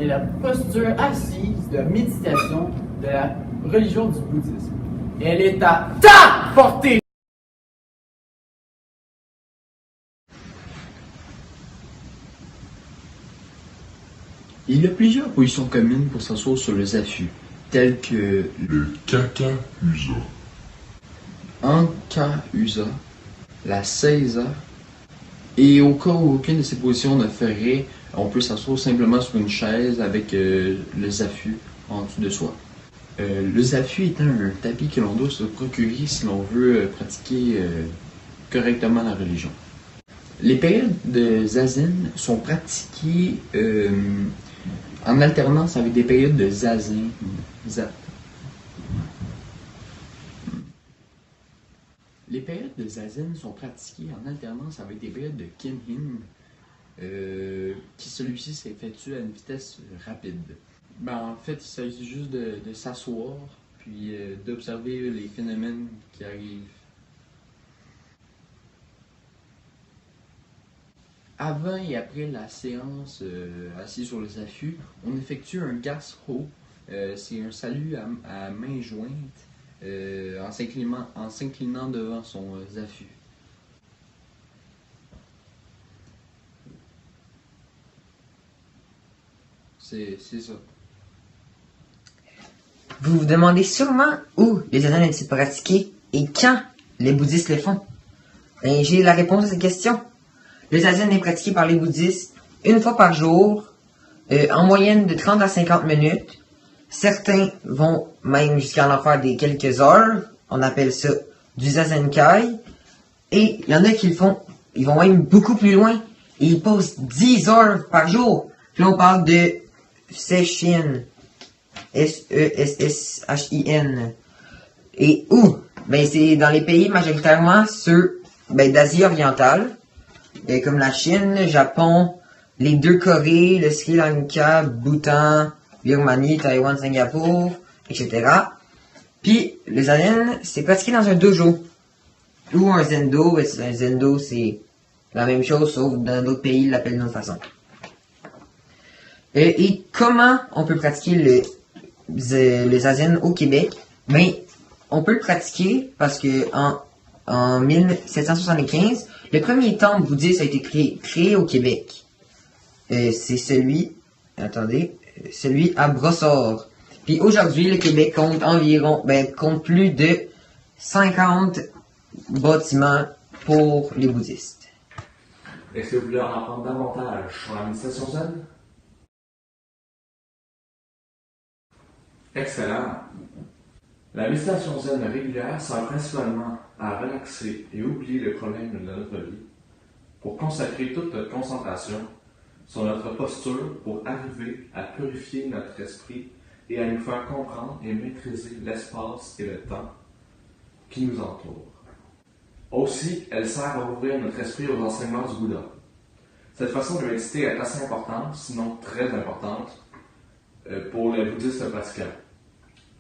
est la posture assise de méditation de la religion du bouddhisme. Elle est à ta portée! Il y a plusieurs positions communes pour s'asseoir sur le zafu, telles que le kaka-usa, Anka-usa, la seiza, et au cas où aucune de ces positions ne ferait, on peut s'asseoir simplement sur une chaise avec le zafu en dessous de soi. Le zafu étant un tapis que l'on doit se procurer si l'on veut pratiquer correctement la religion. Les périodes de zazen sont pratiquées en alternance avec des périodes de zazen. Les périodes de zazen sont pratiquées en alternance avec des périodes de kimhin, qui celui-ci s'effectue à une vitesse rapide. En fait, il s'agit juste de s'asseoir, puis d'observer les phénomènes qui arrivent. Avant et après la séance assis sur le zafu, on effectue un gas-ho. C'est un salut à main jointe en s'inclinant devant son zafu. C'est ça. Vous vous demandez sûrement où les zazen étaient pratiqués et quand les bouddhistes les font. Et j'ai la réponse à cette question. Le zazen est pratiqué par les bouddhistes une fois par jour, en moyenne de 30 à 50 minutes. Certains vont même jusqu'à en faire des quelques heures. On appelle ça du zazenkai. Et il y en a qui le font, ils vont même beaucoup plus loin. Et ils passent 10 heures par jour. Puis on parle de Sesshin. S-E-S-S-H-I-N. Et où? C'est dans les pays majoritairement ceux d'Asie orientale. Comme la Chine, le Japon, les deux Corées, le Sri Lanka, Bhoutan, Birmanie, Taïwan, Singapour, etc. Puis, le zazen, c'est pratiqué dans un dojo. Ou un zendo. Un zendo, c'est la même chose, sauf dans d'autres pays, ils l'appellent d'une autre façon. Et comment on peut pratiquer le zazen au Québec? On peut le pratiquer parce que en 1775, le premier temple bouddhiste a été créé au Québec. C'est celui à Brossard. Puis aujourd'hui, le Québec compte plus de 50 bâtiments pour les bouddhistes. Est-ce que vous voulez en apprendre davantage sur la méditation zen? Excellent! La méditation zen régulière sert principalement à relaxer et oublier les problèmes de notre vie pour consacrer toute notre concentration sur notre posture pour arriver à purifier notre esprit et à nous faire comprendre et maîtriser l'espace et le temps qui nous entoure. Aussi, elle sert à ouvrir notre esprit aux enseignements du Bouddha. Cette façon de méditer est assez importante, sinon très importante, pour les bouddhistes pratiquants.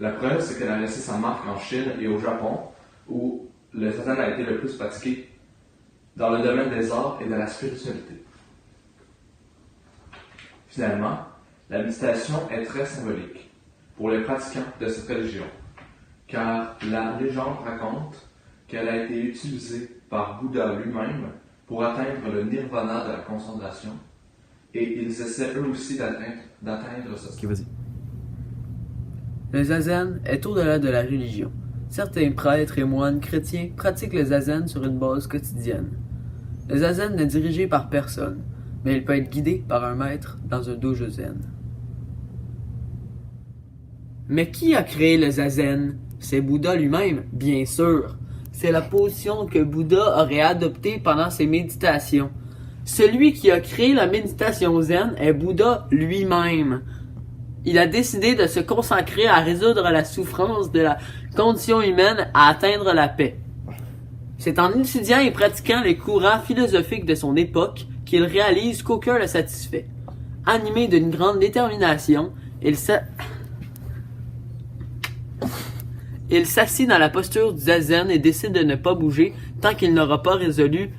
La preuve, c'est qu'elle a laissé sa marque en Chine et au Japon, où le zazen a été le plus pratiqué dans le domaine des arts et de la spiritualité. Finalement, la méditation est très symbolique pour les pratiquants de cette religion, car la légende raconte qu'elle a été utilisée par Bouddha lui-même pour atteindre le nirvana de la concentration, et ils essaient eux aussi d'atteindre ce stade. Vas-y. Le zazen est au-delà de la religion. Certains prêtres et moines chrétiens pratiquent le zazen sur une base quotidienne. Le zazen n'est dirigé par personne, mais il peut être guidé par un maître dans un dojo zen. Mais qui a créé le zazen? C'est Bouddha lui-même, bien sûr. C'est la position que Bouddha aurait adoptée pendant ses méditations. Celui qui a créé la méditation zen est Bouddha lui-même. Il a décidé de se consacrer à résoudre la souffrance de la condition humaine à atteindre la paix. C'est en étudiant et pratiquant les courants philosophiques de son époque qu'il réalise qu'aucun le satisfait. Animé d'une grande détermination, il s'assit dans la posture du zazen et décide de ne pas bouger tant qu'il n'aura pas résolu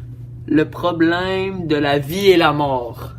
le problème de la vie et la mort.